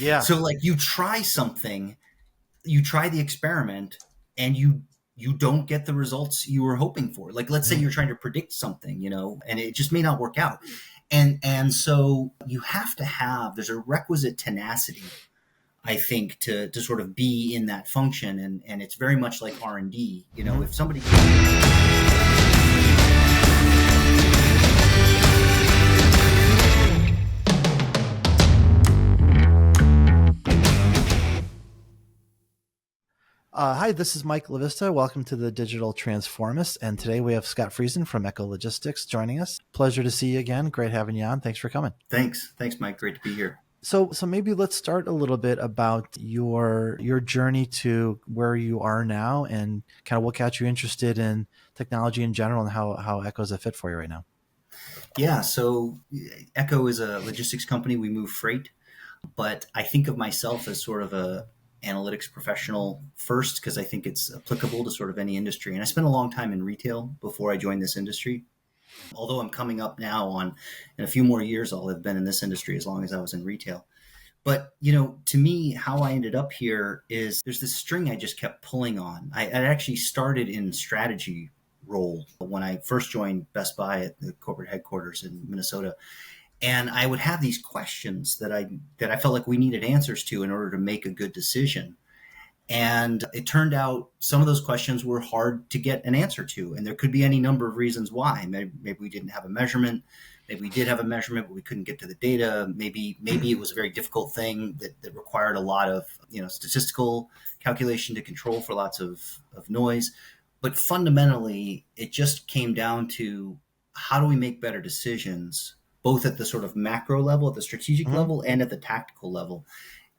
Yeah. So like you try something, you try the experiment, and you don't get the results you were hoping for. Like let's say Mhm. you're trying to predict something, and it just may not work out. And so you have to have, there's a requisite tenacity, I think, to sort of be in that function, and it's very much like R&D. Mhm. If somebody Hi, this is Mike LaVista. Welcome to the Digital Transformist. And today we have Scott Friesen from Echo Logistics joining us. Pleasure to see you again. Great having you on. Thanks for coming. Thanks, Mike, great to be here. So maybe let's start a little bit about your journey to where you are now and kind of what got you interested in technology in general and how Echo is a fit for you right now. Yeah, so Echo is a logistics company. We move freight, but I think of myself as sort of a analytics professional first, because I think it's applicable to sort of any industry. And I spent a long time in retail before I joined this industry. Although I'm coming up now on, in a few more years, I'll have been in this industry as long as I was in retail. But, to me, how I ended up here is there's this string I just kept pulling on. I actually started in strategy role when I first joined Best Buy at the corporate headquarters in Minnesota. And I would have these questions that I felt like we needed answers to in order to make a good decision. And it turned out some of those questions were hard to get an answer to. And there could be any number of reasons why. Maybe we didn't have a measurement. Maybe we did have a measurement, but we couldn't get to the data. Maybe it was a very difficult thing that required a lot of statistical calculation to control for lots of noise. But fundamentally, it just came down to how do we make better decisions, both at the sort of macro level, at the strategic Mhm. level, and at the tactical level.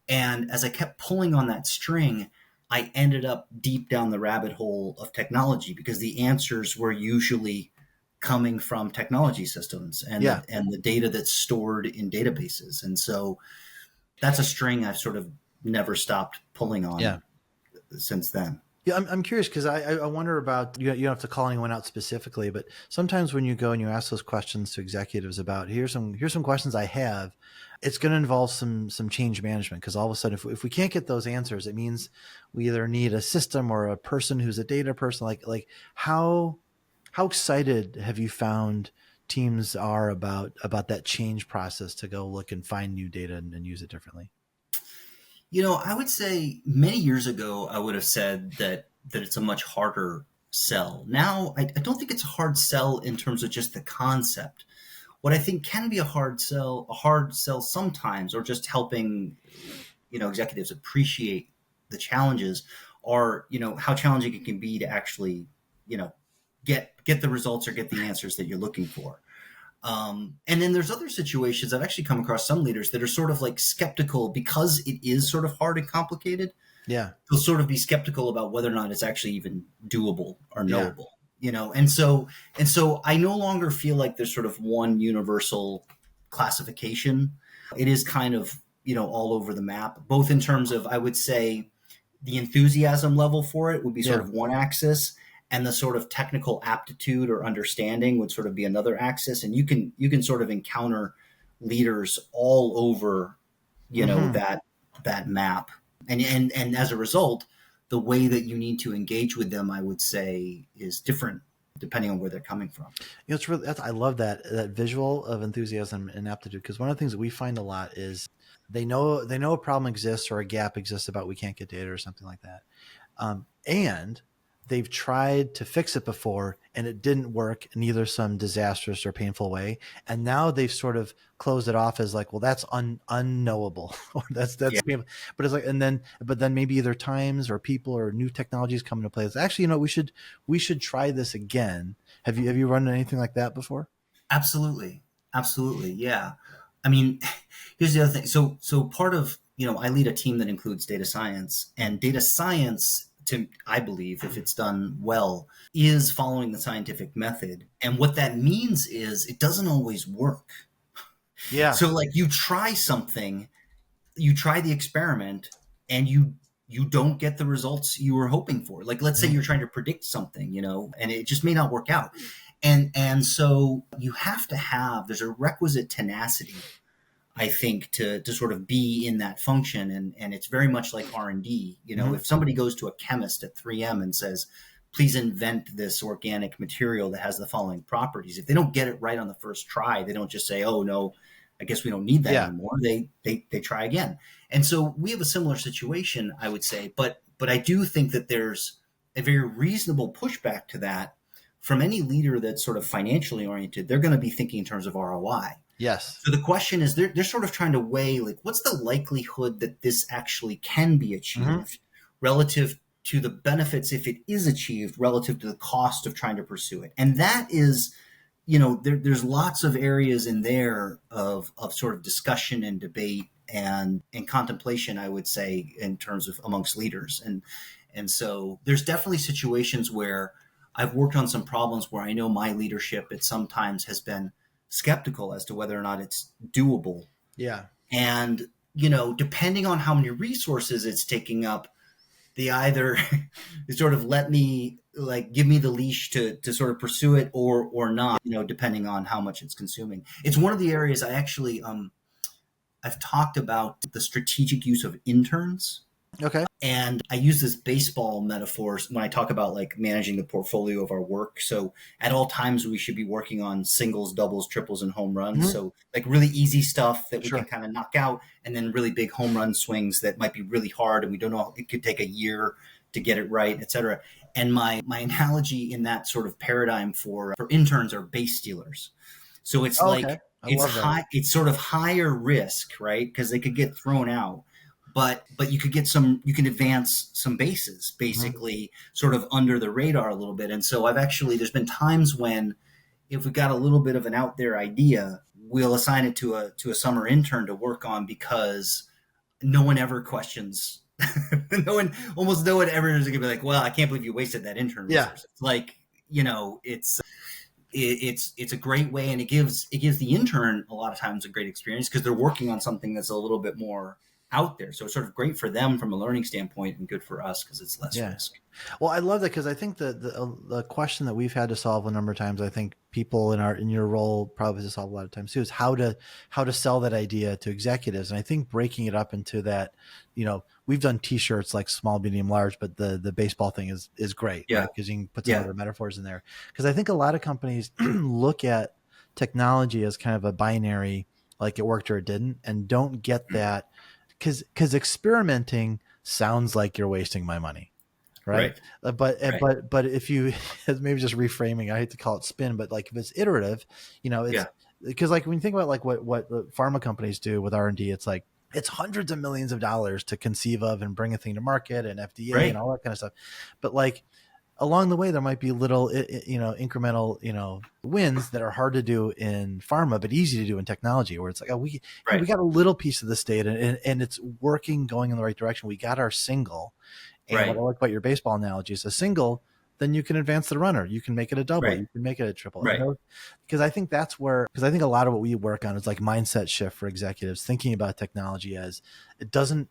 And as I kept pulling on that string, I ended up deep down the rabbit hole of technology, because the answers were usually coming from technology systems and Yeah. the data that's stored in databases. And so that's a string I've sort of never stopped pulling Yeah. on since then. Yeah, I'm curious because I wonder about, you don't have to call anyone out specifically, but sometimes when you go and you ask those questions to executives about here's some questions I have, it's going to involve some change management, because all of a sudden if we can't get those answers, it means we either need a system or a person who's a data person. Like how excited have you found teams are about that change process to go look and find new data and use it differently? I would say many years ago, I would have said that it's a much harder sell. Now, I don't think it's a hard sell in terms of just the concept. What I think can be a hard sell sometimes, or just helping, executives appreciate the challenges, or, how challenging it can be to actually, get the results or get the answers that you're looking for. And then there's other situations I've actually come across some leaders that are sort of like skeptical, because it is sort of hard and complicated. Yeah. They'll sort of be skeptical about whether or not it's actually even doable or Yeah. knowable, and so I no longer feel like there's sort of one universal classification. It is kind of, all over the map, both in terms of, I would say, the enthusiasm level for it would be sort Yeah. of one axis, and the sort of technical aptitude or understanding would sort of be another axis. And you can sort of encounter leaders all over, Mm-hmm. that map. And as a result, the way that you need to engage with them, I would say, is different depending on where they're coming from. It's really, I love that visual of enthusiasm and aptitude, because one of the things that we find a lot is they know a problem exists or a gap exists about we can't get data or something like that, and they've tried to fix it before and it didn't work in either some disastrous or painful way, and now they've sort of closed it off as like, well, that's unknowable or that's Yeah. painful. But it's like, but then maybe either times or people or new technologies come into play. It's actually, we should try this again. Have you run anything like that before? Absolutely. Absolutely. Yeah. I mean, here's the other thing. So part of, I lead a team that includes data science, and data science, I believe, if it's done well, is following the scientific method. And what that means is it doesn't always work. Yeah. So like you try something, you try the experiment, and you don't get the results you were hoping for. Like let's say Mhm. you're trying to predict something, and it just may not work out. And so you have to have, there's a requisite tenacity, I think, to sort of be in that function. And it's very much like R&D. You know, Hmm. if somebody goes to a chemist at 3M and says, please invent this organic material that has the following properties, if they don't get it right on the first try, they don't just say, oh no, I guess we don't need that Yeah. anymore. They try again. And so we have a similar situation, I would say, but I do think that there's a very reasonable pushback to that from any leader that's sort of financially oriented. They're going to be thinking in terms of ROI. Yes. So the question is, they're sort of trying to weigh, like, what's the likelihood that this actually can be Hmm. achieved relative to the benefits, if it is achieved, relative to the cost of trying to pursue it. And that is, there's lots of areas in there of sort of discussion and debate and contemplation, I would say, in terms of amongst leaders. And so there's definitely situations where I've worked on some problems where I know my leadership at sometimes has been skeptical as to whether or not it's doable. Yeah. And, depending on how many resources it's taking up, they either sort of let me, like, give me the leash to sort of pursue it, or not, depending on how much it's consuming. It's one of the areas I actually, I've talked about the strategic use of interns. Okay. And I use this baseball metaphor when I talk about, like, managing the portfolio of our work. So at all times, we should be working on singles, doubles, triples, and home runs. Hmm. So, like, really easy stuff that we can Sure. kind of knock out, and then really big home run swings that might be really hard, and we don't know, it could take a year to get it right, et cetera. And my analogy in that sort of paradigm for interns are base stealers. So it's Oh, okay. like, I it's love that. high, it's sort of higher risk, right? Because they could get thrown out, but you could get some, you can advance some bases, Mhm. basically, sort of under the radar a little bit. And so there's been times when, if we got a little bit of an out there idea, we'll assign it to a summer intern to work on, because no one ever questions. Almost no one ever is going to be like, well, I can't believe you wasted that intern Yeah. resource. It's like, it's a great way, and it gives the intern a lot of times a great experience, because they're working on something that's a little bit more out there. So it's sort of great for them from a learning standpoint, and good for us because it's less Yeah. risk. Well, I love that because I think the question that we've had to solve a number of times, I think people in your role probably have to solve a lot of times too, is how to sell that idea to executives. And I think breaking it up into that, we've done T-shirts like small, medium, large, but the baseball thing is great, Yeah, right? Because you can put some yeah, other metaphors in there. Because I think a lot of companies look at technology as kind of a binary, like it worked or it didn't, and don't get that because experimenting sounds like you're wasting my money, right? right, But right, but if you maybe just reframing, I hate to call it spin, but like if it's iterative, it's yeah, because like when you think about like what the pharma companies do with R&D, it's like it's hundreds of millions of dollars to conceive of and bring a thing to market and FDA and right, all that kind of stuff. But like along the way, there might be little, incremental, wins that are hard to do in pharma, but easy to do in technology, where it's like, oh, hey, we right, got a little piece of this data and it's working, going in the right direction. We got our single. And what I right, like about your baseball analogy is a single, then you can advance the runner. You can make it a double. right, You can make it a triple. And right. because I think because I think a lot of what we work on is like mindset shift for executives, thinking about technology as it doesn't,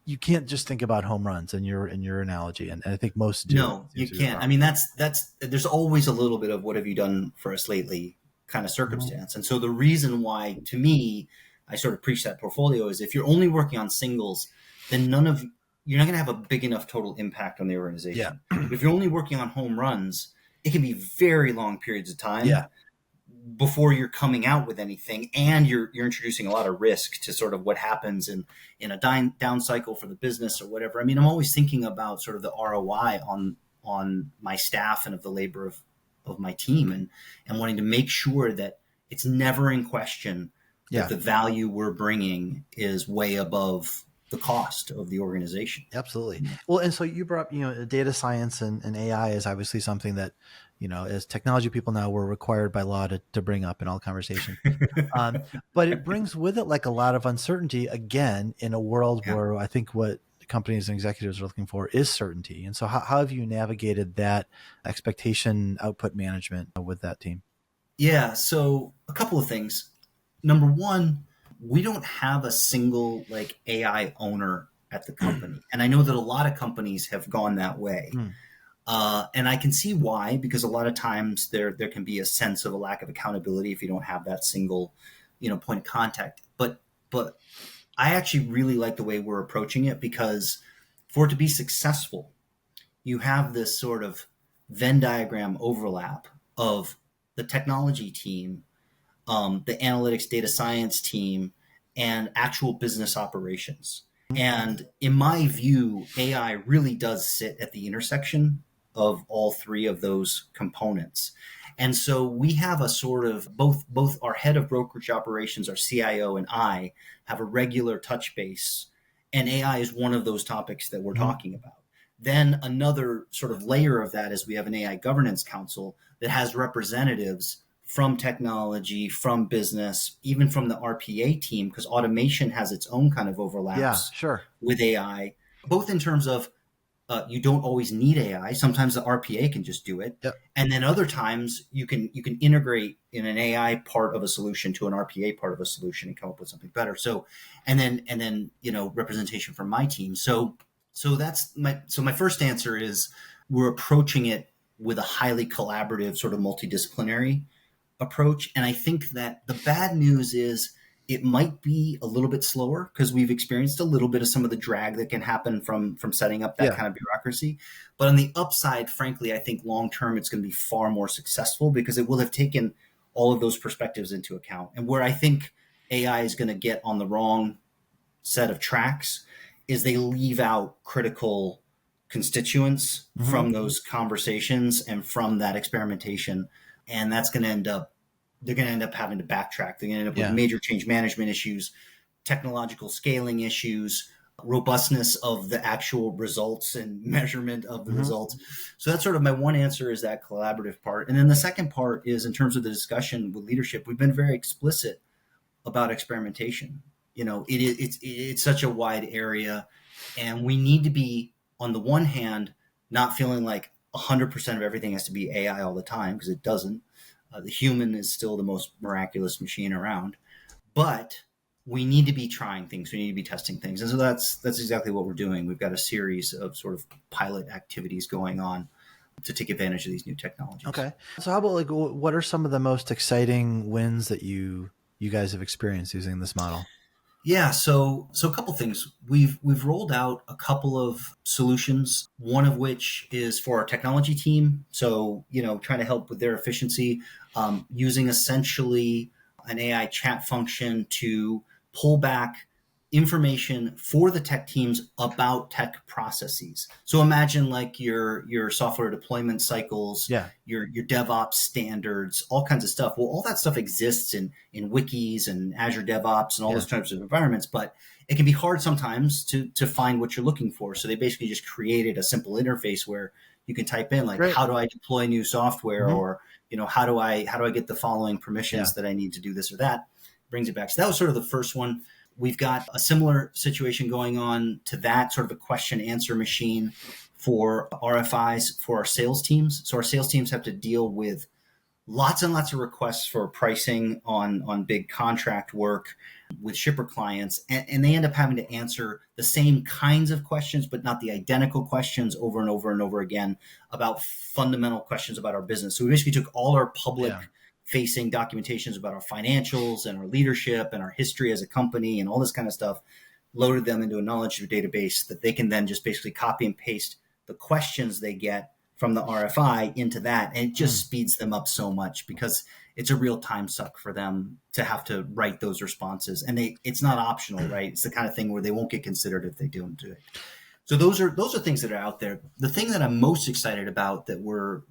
you can't just think about home runs in your analogy. And I think most do. It No, seems you to be the can't. I problem. mean, that's there's always a little bit of what have you done for us lately kind of Mhm. circumstance. And so the reason why, to me, I sort of preach that portfolio is, if you're only working on singles, then you're not going to have a big enough total impact on the Yeah. organization. But if you're only working on home runs, it can be very long periods of Yeah. time before you're coming out with anything, and you're introducing a lot of risk to sort of what happens in a down cycle for the business or whatever. I mean, I'm always thinking about sort of the ROI on my staff and of the labor of my team, and wanting to make sure that it's never in question that Yeah. the value we're bringing is way above the cost of the organization. Absolutely. Well, and so you brought up, data science and AI is obviously something that, as technology people now, we're required by law to bring up in all conversations. Um, but it brings with it like a lot of uncertainty again in a world Yeah. where I think what companies and executives are looking for is certainty. And so how have you navigated that expectation output management with that team? Yeah. So a couple of things. Number one, we don't have a single, like, AI owner at the company. And I know that a lot of companies have gone that way. Hmm. And I can see why, because a lot of times there can be a sense of a lack of accountability if you don't have that single, point of contact. But but I actually really like the way we're approaching it, because for it to be successful, you have this sort of Venn diagram overlap of the technology team, the analytics data science team, and actual business operations. And in my view, AI really does sit at the intersection of all three of those components. And so we have a sort of both our head of brokerage operations, our CIO, and I have a regular touch base, and AI is one of those topics that we're Mhm. talking about. Then another sort of layer of that is we have an AI governance council that has representatives from technology, from business, even from the RPA team, because automation has its own kind of Yeah, overlaps sure. with AI, both in terms of you don't always need AI. Sometimes the RPA can just do it, Yep. and then other times you can integrate in an AI part of a solution to an RPA part of a solution and come up with something better. So, and then representation from my team. So my first answer is we're approaching it with a highly collaborative, sort of multidisciplinary approach. And I think that the bad news is it might be a little bit slower because we've experienced a little bit of some of the drag that can happen from setting up that Yeah. kind of bureaucracy. But on the upside, frankly, I think long term it's going to be far more successful because it will have taken all of those perspectives into account. And where I think AI is going to get on the wrong set of tracks is they leave out critical constituents Hmm. from those conversations and from that experimentation. And that's going to end up, they're going to end up having to backtrack. They're going to end up with Yeah. major change management issues, technological scaling issues, robustness of the actual results and measurement of the Hmm. results. So that's sort of my one answer, is that collaborative part. And then the second part is in terms of the discussion with leadership, we've been very explicit about experimentation. It's such a wide area, and we need to be, on the one hand, not feeling like 100% of everything has to be AI all the time, because it doesn't. The human is still the most miraculous machine around, but we need to be trying things. We need to be testing things, and so that's exactly what we're doing. We've got a series of sort of pilot activities going on to take advantage of these new technologies. Okay. So how about like what are some of the most exciting wins that you guys have experienced using this model? Yeah, so a couple things. We've rolled out a couple of solutions, one of which is for our technology team. So, trying to help with their efficiency, using essentially an AI chat function to pull back information for the tech teams about tech processes. So imagine like your software deployment cycles, Yeah. your DevOps standards, all kinds of stuff. Well, all that stuff exists in wikis and Azure DevOps and all Yeah. those types of environments, but it can be hard sometimes to find what you're looking for. So they basically just created a simple interface where you can type in like, Great. how do I deploy new software, Hmm. or how do I get the following Yeah. permissions that I need to do this or that. Brings it back. So that was sort of the first one. We've got a similar situation going on to that, sort of a question answer machine for RFIs for our sales teams. So our sales teams have to deal with lots and lots of requests for pricing on big contract work with shipper clients, and they end up having to answer the same kinds of questions but not the identical questions over and over and over again about fundamental questions about our business. So we basically took all our public Yeah. facing documentations about our financials and our leadership and our history as a company and all this kind of stuff, loaded them into a knowledge database that they can then just basically copy and paste the questions they get from the RFI into that. And it just Mm. speeds them up so much because it's a real time suck for them to have to write those responses. And it's not optional, right? It's the kind of thing where they won't get considered if they don't do it. So those are things that are out there. The thing that I'm most excited about that we're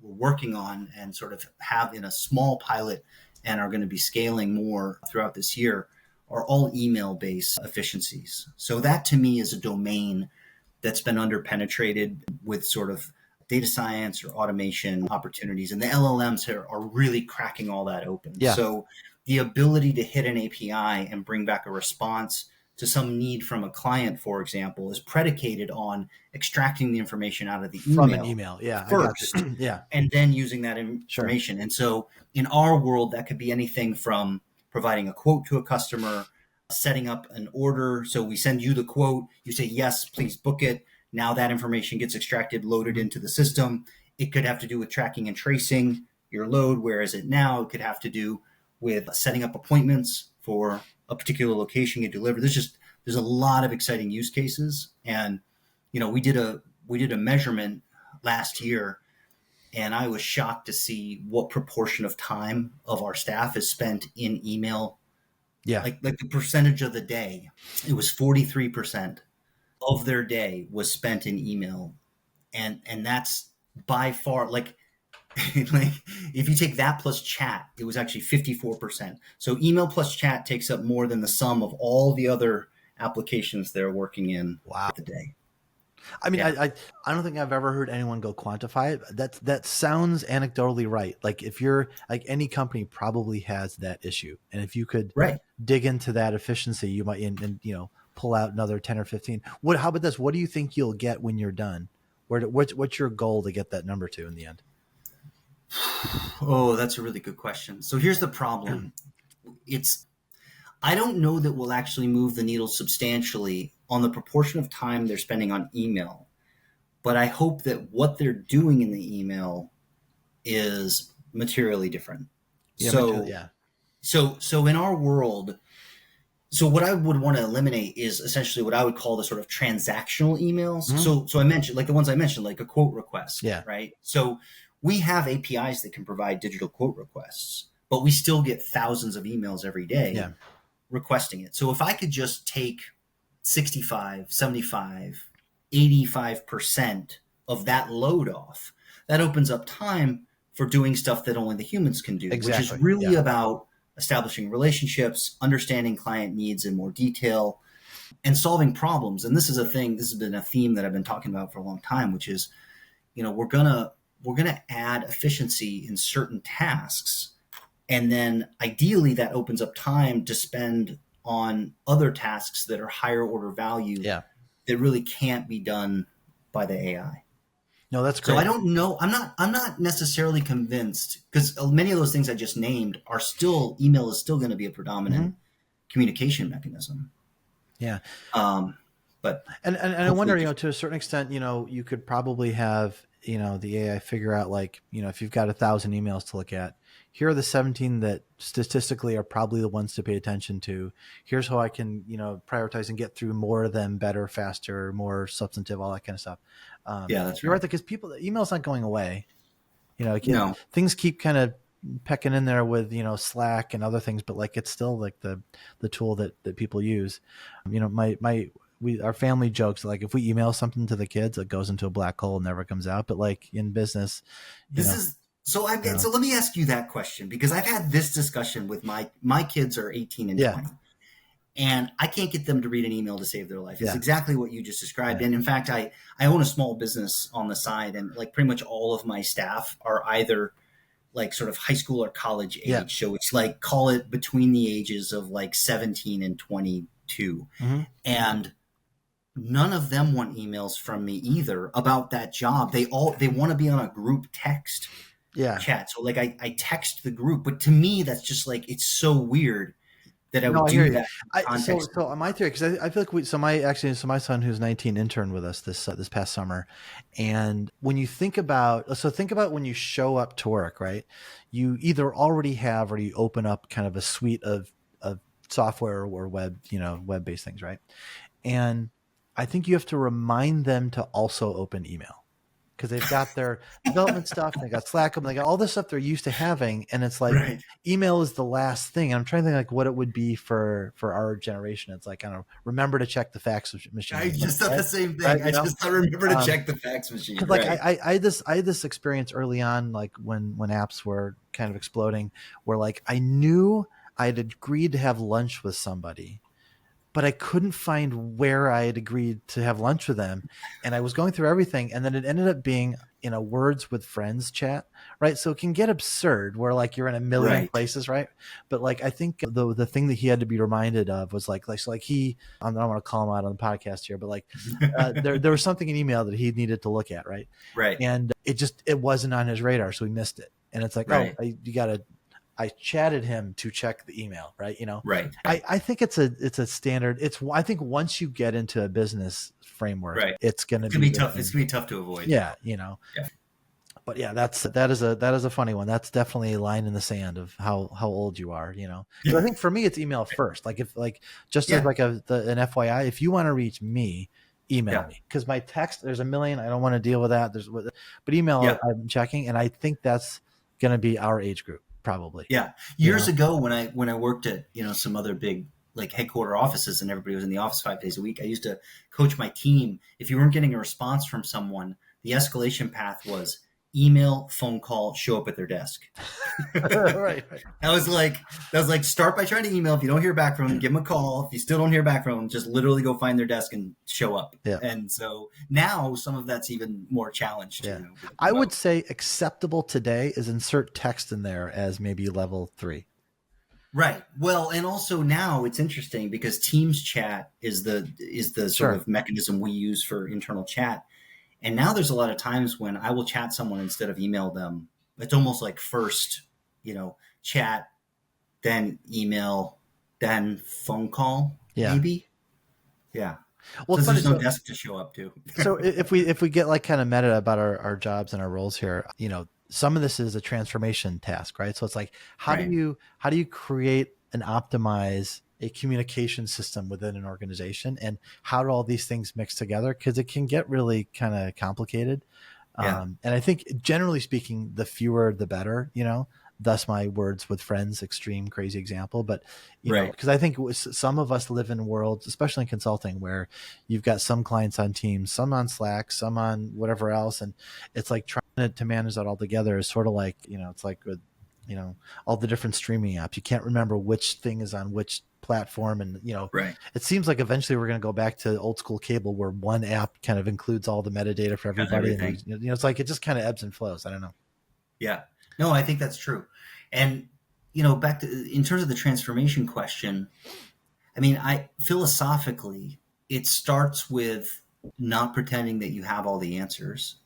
working on and sort of have in a small pilot and are going to be scaling more throughout this year are all email based efficiencies. So that to me is a domain that's been underpenetrated with sort of data science or automation opportunities. And the LLMs are really cracking all that open. Yeah. So the ability to hit an API and bring back a response to some need from a client, for example, is predicated on extracting the information out of the From an email email. Yeah, I got first you. Yeah. and then using that Sure. information. And so in our world, that could be anything from providing a quote to a customer, setting up an order. So we send you the quote, you say, yes, please book it. Now that information gets extracted, loaded Mhm. into the system. It could have to do with tracking and tracing your load. Whereas it now it could have to do with setting up appointments for a particular location, get delivered. There's a lot of exciting use cases. And, we did a measurement last year, and I was shocked to see what proportion of time of our staff is spent in email. Yeah. Like the percentage of the day, it was 43% of their day was spent in email. And that's by far, like, like if you take that plus chat, it was actually 54%. So email plus chat takes up more than the sum of all the other applications they're working in Wow. the day. I mean, Yeah. I don't think I've ever heard anyone go quantify it. That sounds anecdotally right. Like if you're like any company probably has that issue. And if you could Right. dig into that efficiency, you might, and pull out another 10 or 15. How about this? What do you think you'll get when you're done? What's your goal to get that number to in the end? Oh, that's a really good question. So here's the problem. I don't know that we'll actually move the needle substantially on the proportion of time they're spending on email, but I hope that what they're doing in the email is materially different. Yeah, So in our world, so what I would want to eliminate is essentially what I would call the sort of transactional emails. Mm-hmm. So I mentioned, like the ones I mentioned, like a quote request, Yeah. right? So we have APIs that can provide digital quote requests, but we still get thousands of emails every day requesting it. So if I could just take 65, 75, 85% of that load off, that opens up time for doing stuff that only the humans can do, Exactly. which is really about establishing relationships, understanding client needs in more detail, and solving problems. And this has been a theme that I've been talking about for a long time, which is, we're gonna add efficiency in certain tasks. And then ideally that opens up time to spend on other tasks that are higher order value that really can't be done by the AI. No, that's great. So I don't know. I'm not necessarily convinced, because many of those things I just named are still, email is still going to be a predominant communication mechanism. Yeah. But I wonder, to a certain extent, you could probably have, the AI figure out, like, if you've got 1,000 emails to look at, here are the 17 that statistically are probably the ones to pay attention to. Here's how I can, prioritize and get through more of them better, faster, more substantive, all that kind of stuff. Yeah, that's you're right. Because email's not going away. No. Things keep kind of pecking in there with, Slack and other things, but like, it's still like the tool that people use. Our family jokes, like, if we email something to the kids, it goes into a black hole and never comes out. But like in business, so let me ask you that question, because I've had this discussion with my kids are 18 and 20, and I can't get them to read an email to save their life. It's exactly what you just described. And in fact, I own a small business on the side, and like pretty much all of my staff are either like sort of high school or college age. So it's like, call it between the ages of like 17 and 22. And none of them want emails from me either about that job. They want to be on a group text chat. So like I text the group, but to me, that's just like, it's so weird that I would do that. So my theory, because I feel like my son, who's 19, interned with us this past summer. And when you think about when you show up to work, right, you either already have, or you open up kind of a suite of software or web-based things, right? And I think you have to remind them to also open email, because they've got their development stuff, they got Slack, they got all this stuff they're used to having. And it's like, email is the last thing. And I'm trying to think like what it would be for our generation. It's like, I don't know, remember to check the fax machine. I just thought the same thing. Right? I remember to check the fax machine. Like I had this experience early on, like when apps were kind of exploding, where like I knew I had agreed to have lunch with somebody, but I couldn't find where I had agreed to have lunch with them. And I was going through everything. And then it ended up being in a words with friends chat, right? So it can get absurd where like you're in a million places, right? But like, I think the thing that he had to be reminded of was like he, I don't want to call him out on the podcast here, but like there was something in email that he needed to look at, right? Right. And it wasn't on his radar. So he missed it. And it's like, I chatted him to check the email, right? Right. I think it's a standard. I think once you get into a business framework, it's going to be tough. It's going to be tough to avoid. Yeah. But yeah, that is a funny one. That's definitely a line in the sand of how old you are, Because I think for me it's email first. Like if like just as Yeah, like an FYI, if you want to reach me, email yeah, me because my text there's a million. I don't want to deal with that. But email yeah. I'm checking, and I think that's gonna be our age group probably. Yeah, You years know, ago when I worked at some other big like headquarter offices and everybody was in the office 5 days a week, I used to coach my team. If you weren't getting a response from someone, the escalation path was email, phone call, show up at their desk. right, right, That was like start by trying to email. If you don't hear back from them, give them a call. If you still don't hear back from them, just literally go find their desk and show up. yeah. And so now some of that's even more challenged, Yeah. with I would remote. say acceptable today is insert text in there as maybe level 3. Right. Well, and also now it's interesting because Teams chat is the sort Sure. of mechanism we use for internal chat. And now there's a lot of times when I will chat someone instead of email them. It's almost like first, chat, then email, then phone call, Yeah. maybe. Yeah. Well, it's Since funny. there's no So, desk to show up to. if we get like kind of meta about our jobs and our roles here, some of this is a transformation task, right? So it's like, Right. how do you create and optimize a communication system within an organization, and how do all these things mix together? Because it can get really kind of complicated. Yeah. And I think generally speaking, the fewer the better, thus my words with friends, extreme, crazy example. But, Right. because I think some of us live in worlds, especially in consulting, where you've got some clients on Teams, some on Slack, some on whatever else. And it's like trying to manage that all together is sort of like, it's like with, all the different streaming apps. You can't remember which thing is on which platform. And, Right. it seems like eventually we're going to go back to old school cable where one app kind of includes all the metadata for Has everybody. And, everything. it's like it just kind of ebbs and flows. I don't know. Yeah. No, I think that's true. And back to in terms of the transformation question, I mean, I philosophically, it starts with not pretending that you have all the answers,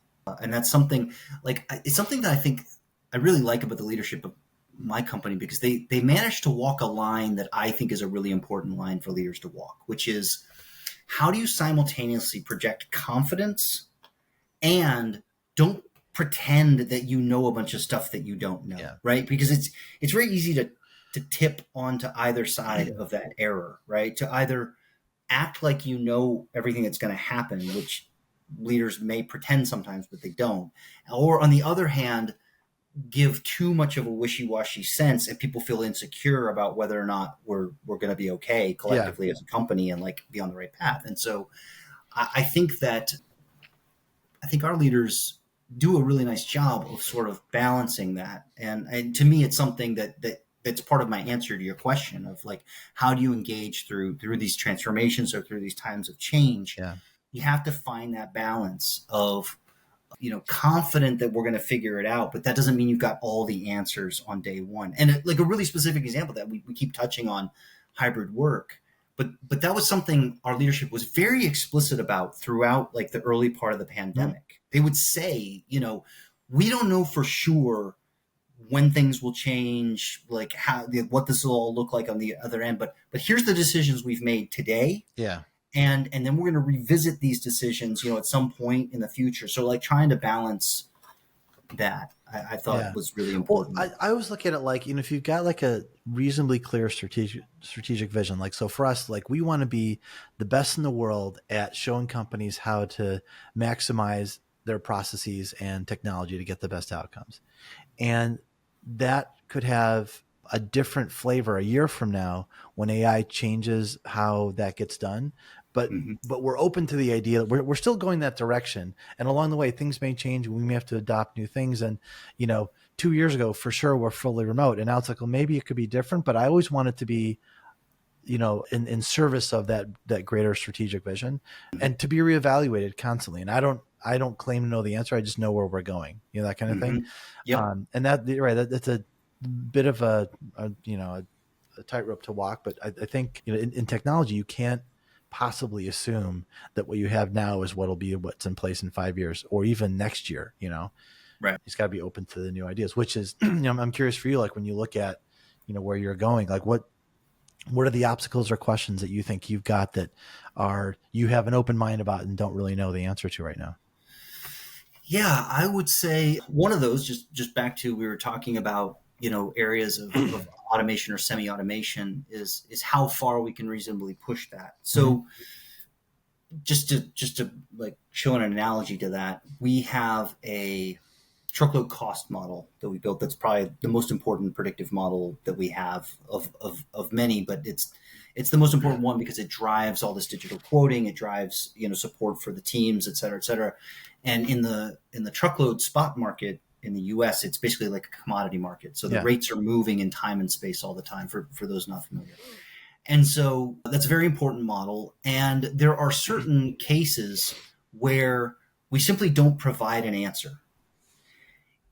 and that's something it's something that I think I really like about the leadership of my company because they managed to walk a line that I think is a really important line for leaders to walk, which is how do you simultaneously project confidence and don't pretend that you know a bunch of stuff that you don't know, Yeah. right? Because it's very easy to tip onto either side of that error, right? To either act like you know everything that's going to happen, which leaders may pretend sometimes, but they don't. Or on the other hand, give too much of a wishy-washy sense and people feel insecure about whether or not we're going to be okay Yeah. collectively as a company and like be on the right path. And so I think that I think our leaders do a really nice job of sort of balancing that. And to me, it's something that's part of my answer to your question of like, how do you engage through these transformations or through these times of change? Yeah. You have to find that balance of, confident that we're going to figure it out, but that doesn't mean you've got all the answers on day one. And like a really specific example that we keep touching on hybrid work, but that was something our leadership was very explicit about throughout like the early part of the Mhm. pandemic. They would say, we don't know for sure when things will change, like what this will all look like on the other end, but here's the decisions we've made today, Yeah. and then we're going to revisit these decisions, at some point in the future. So like trying to balance that, I thought Yeah. was really Well, important. I always look at it like, if you've got like a reasonably clear strategic vision, like, so for us, like we want to be the best in the world at showing companies how to maximize their processes and technology to get the best outcomes. And that could have a different flavor a year from now when AI changes how that gets done. But Mm-hmm. but we're open to the idea that we're still going that direction. And along the way, things may change. We may have to adopt new things. And, 2 years ago, for sure, we're fully remote. And now it's like, well, maybe it could be different. But I always want it to be, in service of that greater strategic vision, and to be reevaluated constantly. And I don't claim to know the answer. I just know where we're going, that kind of thing. Mm-hmm. Yep. And right, that's a bit of a tightrope to walk. But I think, in technology, you can't possibly assume that what you have now is what's in place in 5 years or even next year. Right. It's got to be open to the new ideas, which is, I'm curious for you, like when you look at, where you're going, like what are the obstacles or questions that you think you've got that you have an open mind about and don't really know the answer to right now? Yeah, I would say one of those, just back to, we were talking about, areas of automation or semi-automation, is how far we can reasonably push that. Hmm. So just to like show an analogy to that, we have a truckload cost model that we built that's probably the most important predictive model that we have of many, but it's the most important one because it drives all this digital quoting, it drives support for the teams, et cetera, et cetera. And in the truckload spot market in the US, it's basically like a commodity market, so the Yeah. rates are moving in time and space all the time, for those not familiar. And so that's a very important model. And there are certain cases where we simply don't provide an answer.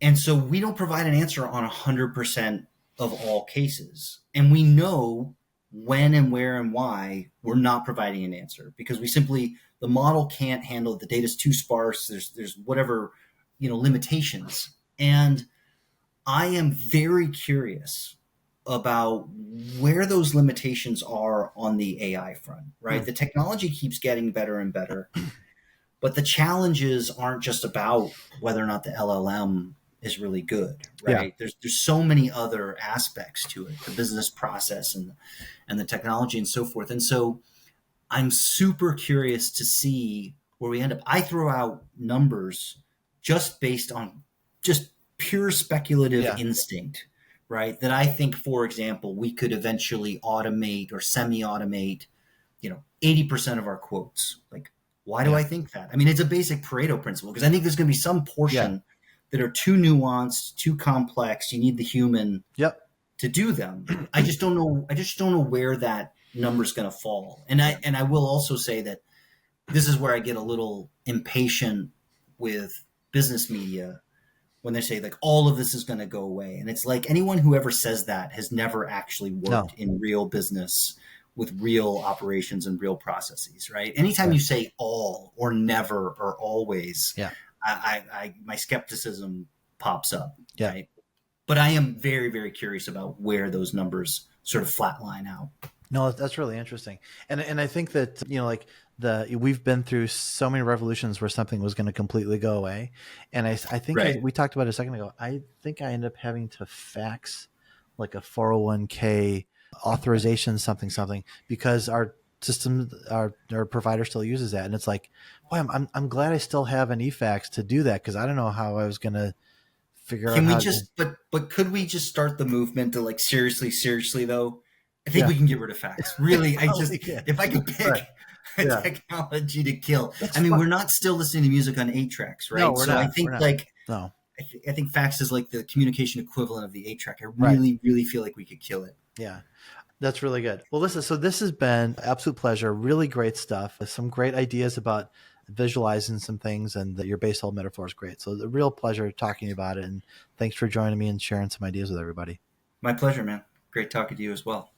And so we don't provide an answer on 100% of all cases. And we know when and where and why we're not providing an answer, because the model can't handle it. The data's too sparse. There's whatever, limitations. And I am very curious about where those limitations are on the AI front, right? Hmm. The technology keeps getting better and better, but the challenges aren't just about whether or not the LLM is really good, Yeah. right? There's so many other aspects to it, the business process and the technology and so forth. And so I'm super curious to see where we end up. I throw out numbers just based on just pure speculative Yeah. instinct, right? That I think, for example, we could eventually automate or semi-automate, 80% of our quotes. Like, why do Yeah. I think that? I mean, it's a basic Pareto principle, because I think there's going to be some Yeah. portion that are too nuanced, too complex. You need the human Yep. to do them. I just don't know. I just don't know where that number is going to fall. And Yeah. I will also say that this is where I get a little impatient with business media when they say like all of this is going to go away. And it's like, anyone who ever says that has never actually worked No. in real business with real operations and real processes, right? Anytime Yeah. you say all or never or always, Yeah. my skepticism pops up, Yeah. right? But I am very, very curious about where those numbers sort of flatline out. No, that's really interesting. And I think that, like we've been through so many revolutions where something was going to completely go away. And I think Right. we talked about it a second ago. I think I ended up having to fax like a 401k authorization, something, because our system, our provider still uses that. And it's like, boy, I'm glad I still have an eFax to do that, because I don't know how I was going to figure out Can we how to. just, but could we just start the movement to, like, seriously though? I think Yeah. we can get rid of fax. Really, Probably can. if I could pick Right. a Yeah. technology to kill. It's I mean, fun. we're not still listening to music on 8 tracks, No, right? we're So I not. We're think, not. like, No. I think fax is like the communication equivalent of the 8 track. I Right. really, really feel like we could kill it. Yeah. That's really good. Well, listen, so this has been absolute pleasure. Really great stuff. Some great ideas about visualizing some things, and that your baseball metaphor is great. So a real pleasure talking about it. And thanks for joining me and sharing some ideas with everybody. My pleasure, man. Great talking to you as well.